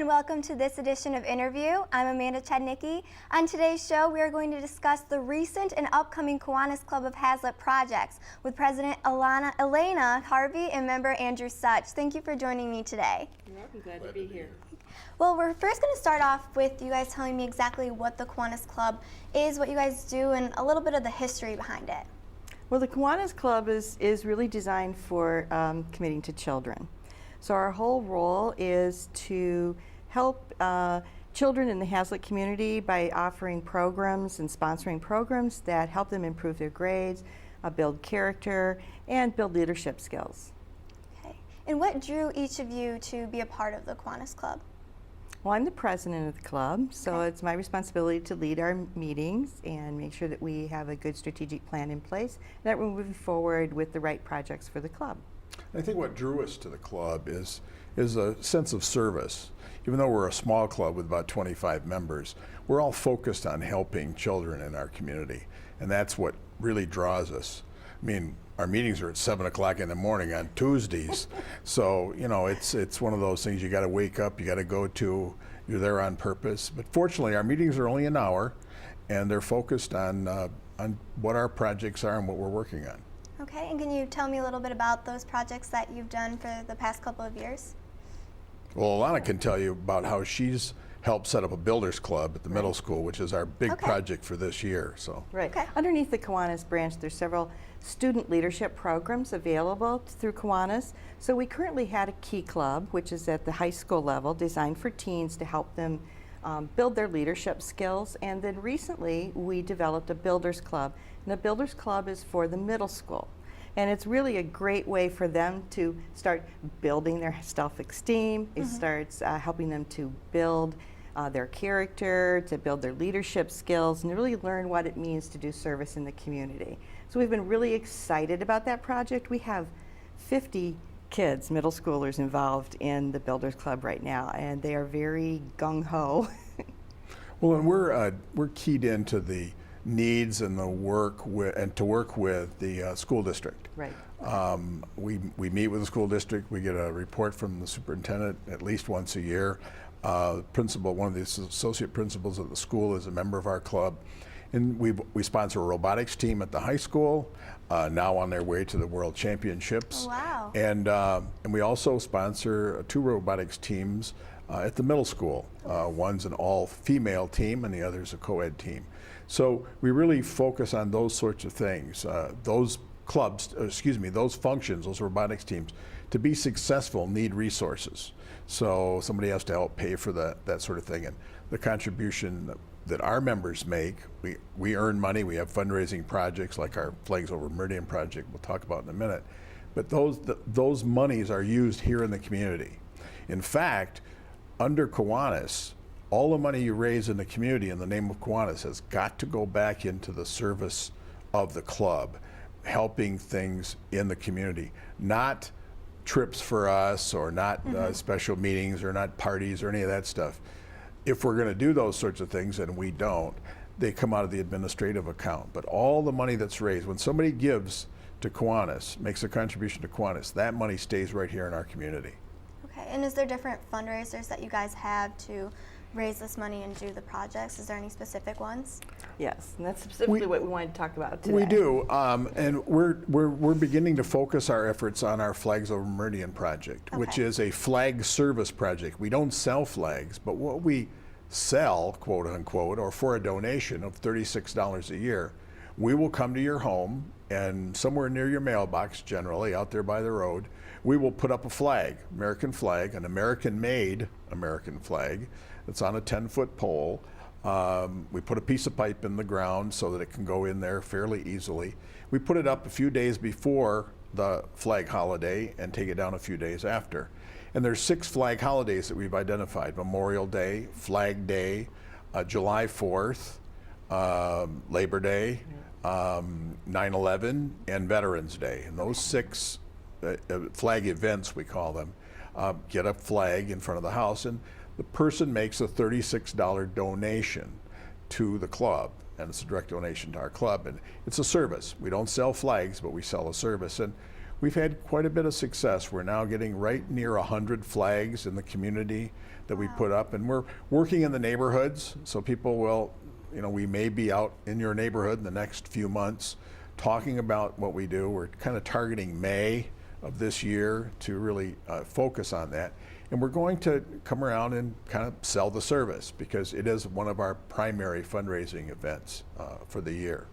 welcome to this edition of InnerView. I'm Amanda Chudnicki. On today's show, we are going to discuss the recent and upcoming Kiwanis Club of Haslett projects with President Alanna Harvey and member Andrew Such. Thank you for joining me today. I'm glad to be here. Well, we're first going to start off with you guys telling me exactly what the Kiwanis Club is, what you guys do, and a little bit of the history behind it. Well, the Kiwanis Club is really designed for committing to children. So our whole role is to help children in the Haslett community by offering programs and sponsoring programs that help them improve their grades, build character, and build leadership skills. Okay. And what drew each of you to be a part of the Kiwanis Club? Well, I'm the president of the club, so it's my responsibility to lead our meetings and make sure that we have a good strategic plan in place and that we're moving forward with the right projects for the club. I think what drew us to the club is a sense of service. Even though we're a small club with about 25 members, we're all focused on helping children in our community, and that's what really draws us. I mean, our meetings are at 7 o'clock in the morning on Tuesdays, so you know it's one of those things you got to wake up, you got to go to, you're there on purpose. But fortunately, our meetings are only an hour, and they're focused on what our projects are and what we're working on. Okay, and can you tell me a little bit about those projects that you've done for the past couple of years? Well, Alanna can tell you about how she's helped set up a builders club at the middle school, which is our big project for this year. So right. Underneath the Kiwanis branch, there's several student leadership programs available through Kiwanis. So we currently had a Key Club, which is at the high school level, designed for teens to help them build their leadership skills. And then recently we developed a builders club, and the builders club is for the middle school. And it's really a great way for them to start building their self-esteem. It starts helping them to build their character, to build their leadership skills, and really learn what it means to do service in the community. So we've been really excited about that project. We have 50 kids, middle schoolers, involved in the Builders Club right now, and they are very gung-ho. Well, and we're keyed into the needs and the work with the school district. Right. We meet with the school district. We get a report from the superintendent at least once a year. Principal, one of the associate principals at the school, is a member of our club. And we sponsor a robotics team at the high school, now on their way to the World Championships. Oh, wow. And we also sponsor 2 robotics teams at the middle school. One's an all-female team and the other's a co-ed team. So we really focus on those sorts of things. Those clubs, those functions, those robotics teams, to be successful need resources. So somebody has to help pay for that sort of thing. And the contribution that our members make, we earn money. We have fundraising projects like our Flags Over Meridian project we'll talk about in a minute. But those monies are used here in the community. In fact, under Kiwanis, all the money you raise in the community in the name of Kiwanis has got to go back into the service of the club, helping things in the community, not trips for us or not special meetings or not parties or any of that stuff. If we're going to do those sorts of things, and we don't, they come out of the administrative account. But all the money that's raised, when somebody gives to Kiwanis, makes a contribution to Kiwanis, that money stays right here in our community. Okay, and is there different fundraisers that you guys have to raise this money and do the projects? Is there any specific ones? Yes, and that's specifically what we wanted to talk about today. We do, and we're beginning to focus our efforts on our Flags Over Meridian project, which is a flag service project. We don't sell flags, but what we sell, quote unquote, or for a donation of $36 a year, we will come to your home, and somewhere near your mailbox, generally out there by the road, we will put up a flag, an American-made American flag, that's on a 10-foot pole. We put a piece of pipe in the ground so that it can go in there fairly easily. We put it up a few days before the flag holiday and take it down a few days after. And there's 6 flag holidays that we've identified: Memorial Day, Flag Day, July 4th, Labor Day, 9/11, and Veterans Day. And those 6 flag events, we call them, get a flag in front of the house, and the person makes a $36 donation to the club, and it's a direct donation to our club, and it's a service. We don't sell flags, but we sell a service, and we've had quite a bit of success. We're now getting right near 100 flags in the community that we put up, and we're working in the neighborhoods, so people will, we may be out in your neighborhood in the next few months talking about what we do. We're kind of targeting May of this year to really focus on that. And we're going to come around and kind of sell the service because it is one of our primary fundraising events for the year.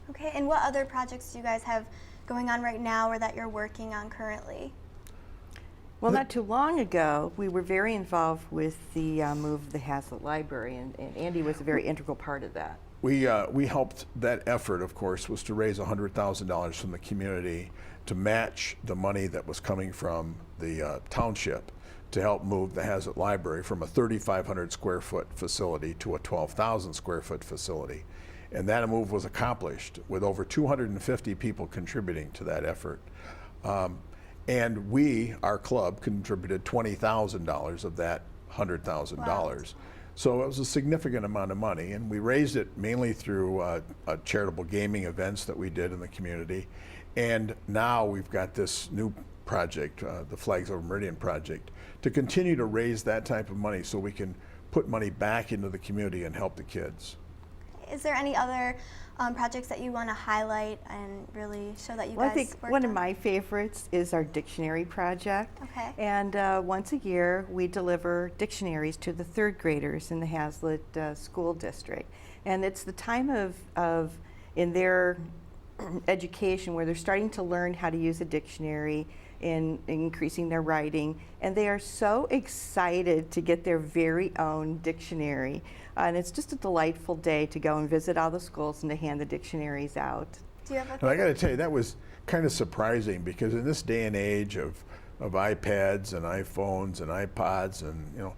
Okay, and what other projects do you guys have going on right now or that you're working on currently? Well, not too long ago, we were very involved with the move of the Haslett Library, and Andy was a very integral part of that. We helped. That effort, of course, was to raise $100,000 from the community to match the money that was coming from the township to help move the Haslett Library from a 3,500 square foot facility to a 12,000 square foot facility. And that move was accomplished with over 250 people contributing to that effort. And we, our club, contributed $20,000 of that $100,000. Wow. So it was a significant amount of money, and we raised it mainly through charitable gaming events that we did in the community. And now we've got this new project, the Flags Over Meridian project, to continue to raise that type of money so we can put money back into the community and help the kids. Is there any other projects that you want to highlight and really show that you guys I think worked one on? of my favorites is our dictionary project. Okay. And once a year, we deliver dictionaries to the third graders in the Haslett School District. And it's the time of in their education where they're starting to learn how to use a dictionary in increasing their writing, and they are so excited to get their very own dictionary. And it's just a delightful day to go and visit all the schools and to hand the dictionaries out. Do you have a And I got to tell you, that was kind of surprising because in this day and age of iPads and iPhones and iPods and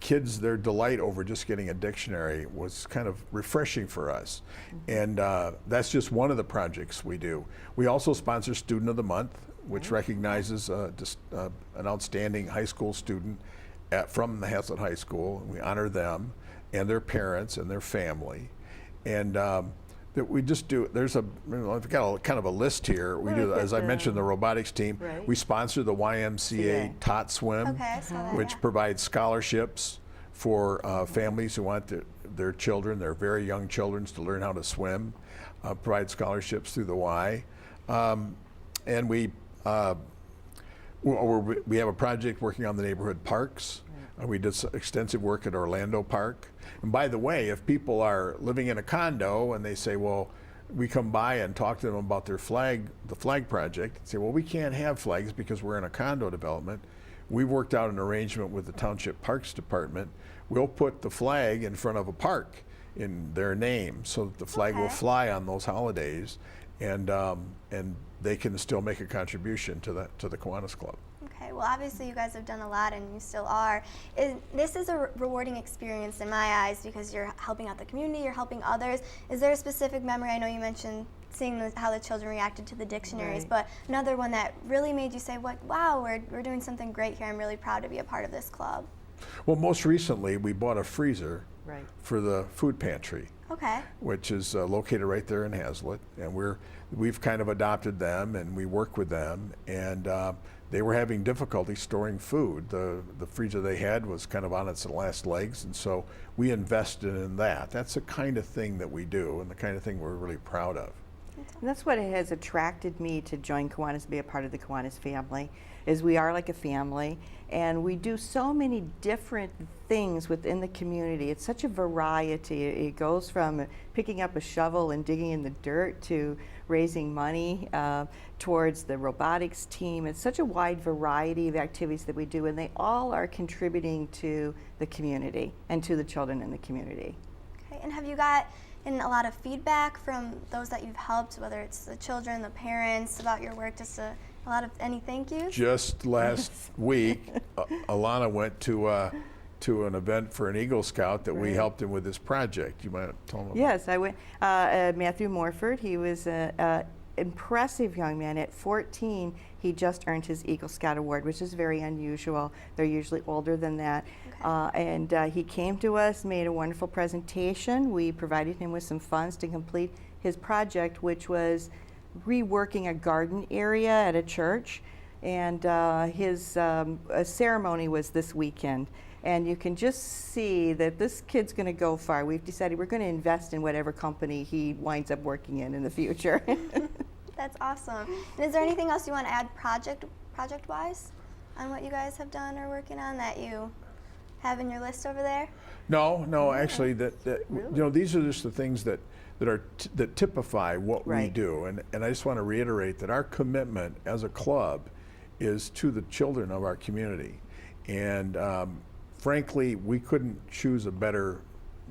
kids, their delight over just getting a dictionary was kind of refreshing for us. And that's just one of the projects we do. We also sponsor Student of the Month, which recognizes an outstanding high school student from the Haslett High School. We honor them and their parents and their family. And that we just do, I've got kind of a list here. We do, as I mentioned, the robotics team. Right. We sponsor the YMCA Tot Swim, Okay, I saw that, which yeah. provides scholarships for families who want their children, their very young children, to learn how to swim, provide scholarships through the Y. And we have a project working on the neighborhood parks. We did extensive work at Orlando Park. And by the way, if people are living in a condo and they say, well, we come by and talk to them about the flag project, and say, well, we can't have flags because we're in a condo development. We've worked out an arrangement with the Township Parks Department. We'll put the flag in front of a park in their name so that the flag will fly on those holidays, and they can still make a contribution to the Kiwanis Club. Okay, well obviously you guys have done a lot and you still are. This is a rewarding experience in my eyes because you're helping out the community, you're helping others. Is there a specific memory, I know you mentioned seeing how the children reacted to the dictionaries, Right. but another one that really made you say, wow, we're doing something great here, I'm really proud to be a part of this club? Well, most recently we bought a freezer Right. for the food pantry, Okay. which is located right there in Haslett, and we've kind of adopted them and we work with them, and they were having difficulty storing food. The freezer they had was kind of on its last legs, and so we invested in that. That's the kind of thing that we do and the kind of thing we're really proud of. And that's what has attracted me to join Kiwanis, be a part of the Kiwanis family, is we are like a family, and we do so many different things within the community. It's such a variety. It goes from picking up a shovel and digging in the dirt to raising money towards the robotics team. It's such a wide variety of activities that we do, and they all are contributing to the community and to the children in the community. Okay, and have you got a lot of feedback from those that you've helped, whether it's the children, the parents, about your work, just a lot of any thank yous? Just last week, Alanna went to an event for an Eagle Scout that we helped him with this project. You might tell him about. Yes, I went. Matthew Morford, he was an impressive young man. At 14, he just earned his Eagle Scout Award, which is very unusual. They're usually older than that. Okay. And he came to us, made a wonderful presentation. We provided him with some funds to complete his project, which was reworking a garden area at a church, and his ceremony was this weekend. And you can just see that this kid's going to go far. We've decided we're going to invest in whatever company he winds up working in the future. That's awesome. And is there anything else you want to add project-wise on what you guys have done or working on that you have in your list over there? No, actually, these are just the things that typify what we Right. do, and I just want to reiterate that our commitment as a club is to the children of our community, and frankly, we couldn't choose a better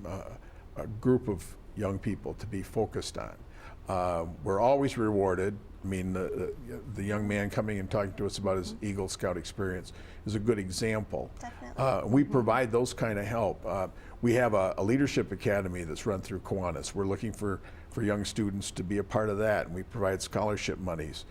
a group of young people to be focused on. We're always rewarded. I mean, the young man coming and talking to us about his Eagle Scout experience is a good example. Definitely. We provide those kind of help. We have a leadership academy that's run through Kiwanis. We're looking for young students to be a part of that, and we provide scholarship monies.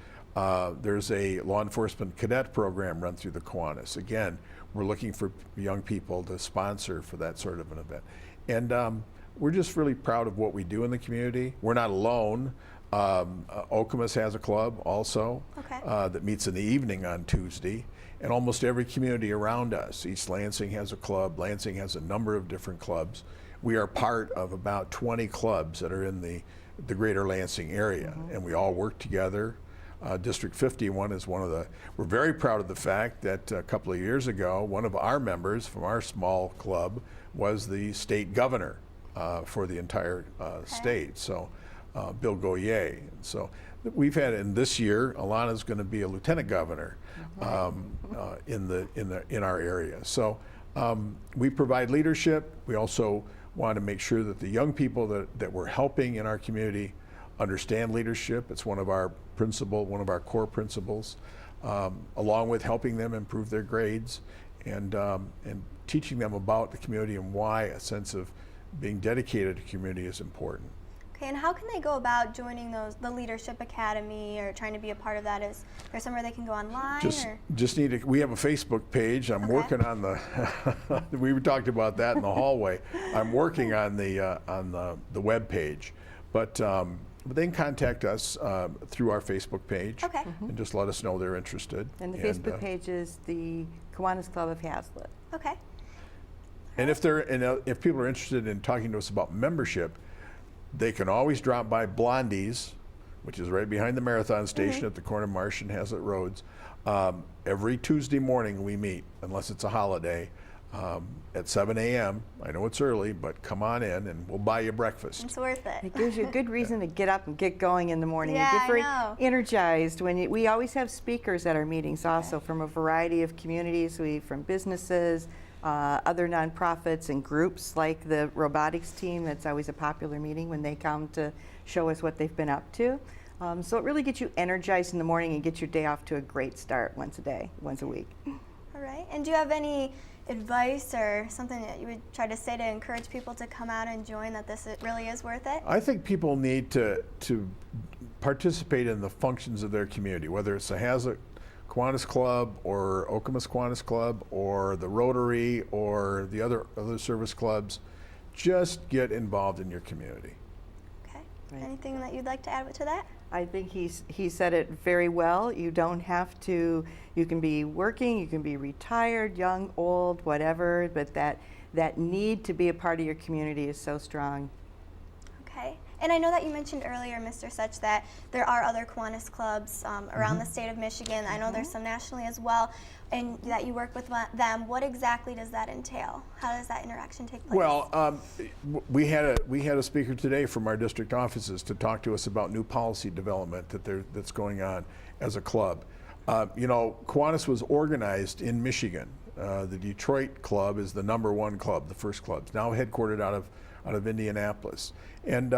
There's a law enforcement cadet program run through the Kiwanis. Again, we're looking for young people to sponsor for that sort of an event. And we're just really proud of what we do in the community. We're not alone. Okemos has a club also that meets in the evening on Tuesday, and almost every community around us. East Lansing has a club. Lansing has a number of different clubs. We are part of about 20 clubs that are in the greater Lansing area, and we all work together. District 51 is one of the, we're very proud of the fact that a couple of years ago, one of our members from our small club was the state governor for the entire state. So Bill Goyer. So we've had, and this year, Alanna's going to be a lieutenant governor in our area. So we provide leadership. We also want to make sure that the young people that we're helping in our community understand leadership. It's one of our core principles, along with helping them improve their grades and teaching them about the community and why a sense of being dedicated to community is important. Okay, and how can they go about joining the Leadership Academy or trying to be a part of that? Is there somewhere they can go online? We have a Facebook page. I'm working on the, we talked about that in the hallway. I'm working on the web page, but they can contact us through our Facebook page and just let us know they're interested. And the Facebook page is the Kiwanis Club of Haslett. Okay. And if people are interested in talking to us about membership, they can always drop by Blondie's, which is right behind the Marathon Station at the corner of Marsh and Haslett Roads. Every Tuesday morning we meet, unless it's a holiday, at 7 a.m. I know it's early, but come on in and we'll buy you breakfast. It's worth it. It gives you a good reason to get up and get going in the morning. Yeah, You get very I know. energized. We always have speakers at our meetings also from a variety of communities, from businesses, other nonprofits and groups like the robotics team. That's always a popular meeting when they come to show us what they've been up to. So it really gets you energized in the morning and gets your day off to a great start once a week. All right. And do you have any advice or something that you would try to say to encourage people to come out and join, that this really is worth it? I think people need to participate in the functions of their community, whether it's the Haslett Kiwanis Club or Okemos Kiwanis Club or the Rotary or the other service clubs. Just get involved in your community. Okay. Right. Anything that you'd like to add to that? I think he said it very well. You don't have to, you can be working, you can be retired, young, old, whatever, but that need to be a part of your community is so strong. Okay. And I know that you mentioned earlier, Mr. Such, that there are other Kiwanis clubs around the state of Michigan. I know there's some nationally as well, and that you work with them. What exactly does that entail? How does that interaction take place? Well, we had a speaker today from our district offices to talk to us about new policy development that's going on as a club. Kiwanis was organized in Michigan. The Detroit club is the #1 club, the first club, now headquartered out of Indianapolis. And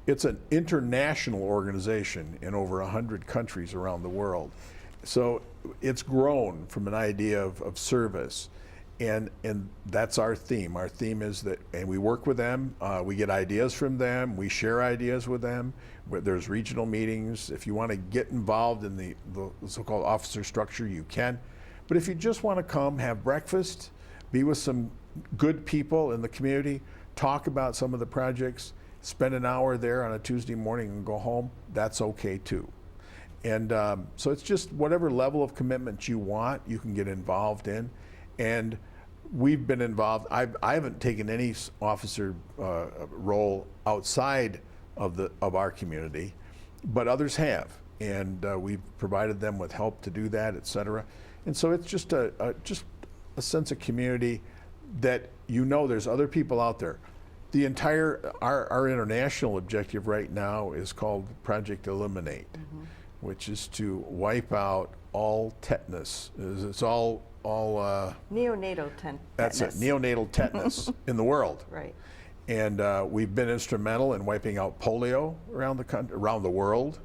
it's an international organization in over 100 countries around the world. So it's grown from an idea of service. And that's our theme. Our theme is that, and we work with them, we get ideas from them, we share ideas with them. There's regional meetings. If you want to get involved in the so-called officer structure, you can. But if you just want to come, have breakfast, be with some good people in the community, talk about some of the projects, spend an hour there on a Tuesday morning and go home, that's okay too. And so it's just whatever level of commitment you want, you can get involved in. And we've been involved. I haven't taken any officer role outside of our community, but others have, and we've provided them with help to do that, et cetera. And so it's just a sense of community that there's other people out there. The entire our international objective right now is called Project Eliminate, which is to wipe out all tetanus. It's all neonatal tetanus. That's it, neonatal tetanus in the world. Right. And we've been instrumental in wiping out polio around the country, around the world,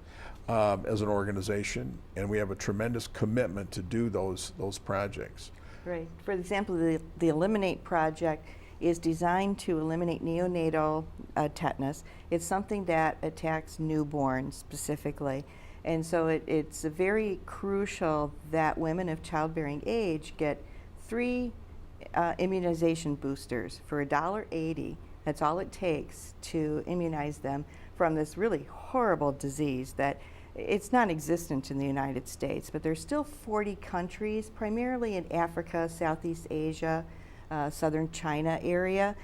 as an organization, and we have a tremendous commitment to do those projects. Right. For example, the Eliminate project is designed to eliminate neonatal tetanus. It's something that attacks newborns specifically. And so it's very crucial that women of childbearing age get 3 immunization boosters for $1.80. That's all it takes to immunize them from this really horrible disease that it's non-existent in the United States, but there's still 40 countries, primarily in Africa, Southeast Asia, southern China area,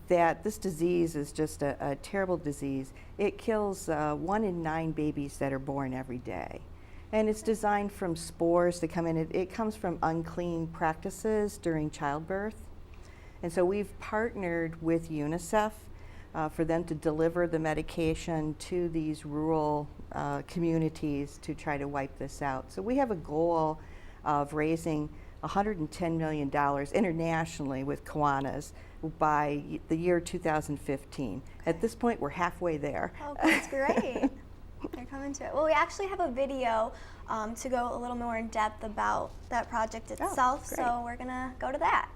that this disease is just a terrible disease. It kills 1 in 9 babies that are born every day. And it's designed from spores that come in. It comes from unclean practices during childbirth. And so we've partnered with UNICEF for them to deliver the medication to these rural communities to try to wipe this out. So we have a goal of raising $110 million internationally with Kiwanis by the year 2015. At this point, we're halfway there. Oh, that's great. They're coming to it. Well, we actually have a video to go a little more in depth about that project itself, so we're going to go to that.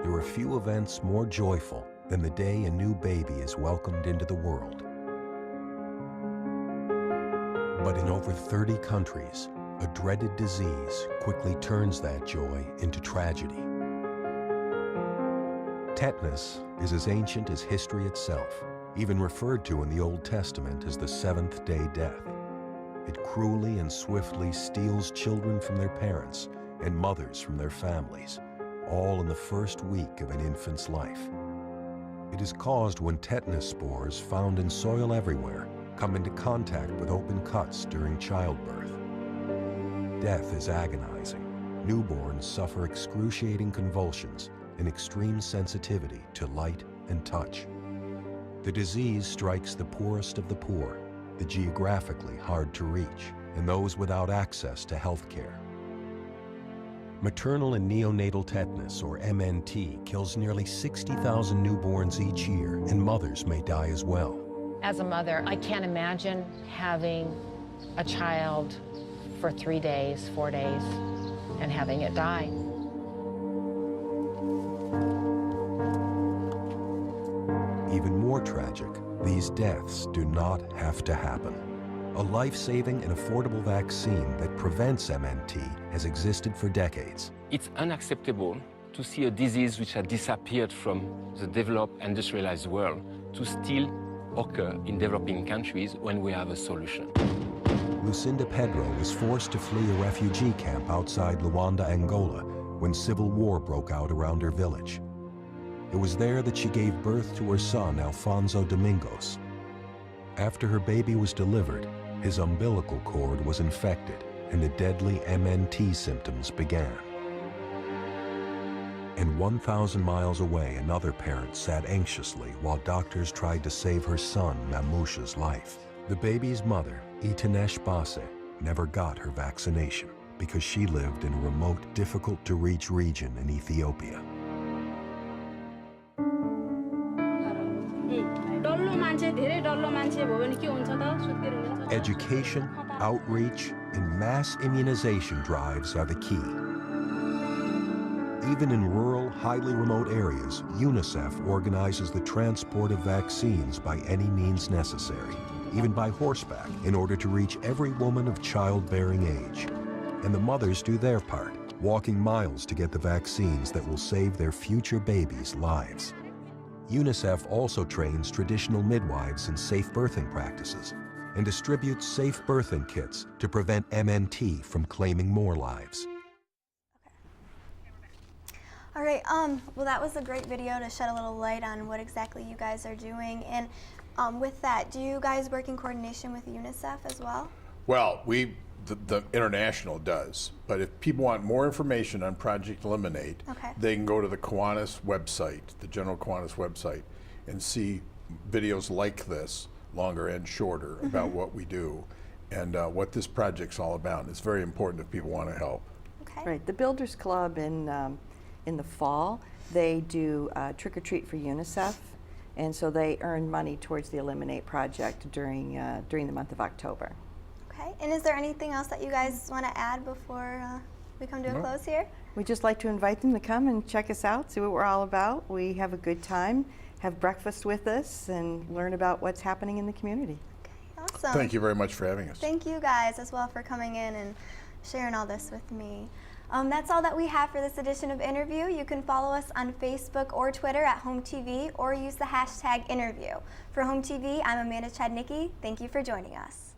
There are few events more joyful than the day a new baby is welcomed into the world. But in over 30 countries, a dreaded disease quickly turns that joy into tragedy. Tetanus is as ancient as history itself, even referred to in the Old Testament as the seventh-day death. It cruelly and swiftly steals children from their parents and mothers from their families, all in the first week of an infant's life. It is caused when tetanus spores found in soil everywhere come into contact with open cuts during childbirth. Death is agonizing. Newborns suffer excruciating convulsions and extreme sensitivity to light and touch. The disease strikes the poorest of the poor, the geographically hard to reach, and those without access to health care. Maternal and neonatal tetanus, or MNT, kills nearly 60,000 newborns each year, and mothers may die as well. As a mother, I can't imagine having a child for 3 days, 4 days, and having it die. Even more tragic, these deaths do not have to happen. A life-saving and affordable vaccine that prevents MNT has existed for decades. It's unacceptable to see a disease which had disappeared from the developed, industrialized world to still occur in developing countries when we have a solution. Lucinda Pedro was forced to flee a refugee camp outside Luanda, Angola, when civil war broke out around her village. It was there that she gave birth to her son, Alfonso Domingos. After her baby was delivered, his umbilical cord was infected and the deadly MNT symptoms began. And 1,000 miles away, another parent sat anxiously while doctors tried to save her son, Mamouche's life. The baby's mother, Itanesh Base, never got her vaccination because she lived in a remote, difficult-to-reach region in Ethiopia. Education, outreach, and mass immunization drives are the key. Even in rural, highly remote areas, UNICEF organizes the transport of vaccines by any means necessary, even by horseback, in order to reach every woman of childbearing age. And the mothers do their part, walking miles to get the vaccines that will save their future babies' lives. UNICEF also trains traditional midwives in safe birthing practices and distributes safe birthing kits to prevent MNT from claiming more lives. All right, well, that was a great video to shed a little light on what exactly you guys are doing. And with that, do you guys work in coordination with UNICEF as well? Well, the International does, but if people want more information on Project Eliminate, Okay. they can go to the Kiwanis website, the General Kiwanis website, and see videos like this, longer and shorter, about what we do and what this project's all about. It's very important if people want to help. Okay. Right, the Builders Club in the fall, they do Trick or Treat for UNICEF, and so they earn money towards the Eliminate project during the month of October. Okay, and is there anything else that you guys want to add before we come to a close here? We'd just like to invite them to come and check us out, see what we're all about. We have a good time, have breakfast with us, and learn about what's happening in the community. Okay, awesome. Thank you very much for having us. Thank you guys as well for coming in and sharing all this with me. That's all that we have for this edition of InnerView. You can follow us on Facebook or Twitter at Home TV or use the hashtag InnerView. For Home TV, I'm Amanda Chadnicki. Thank you for joining us.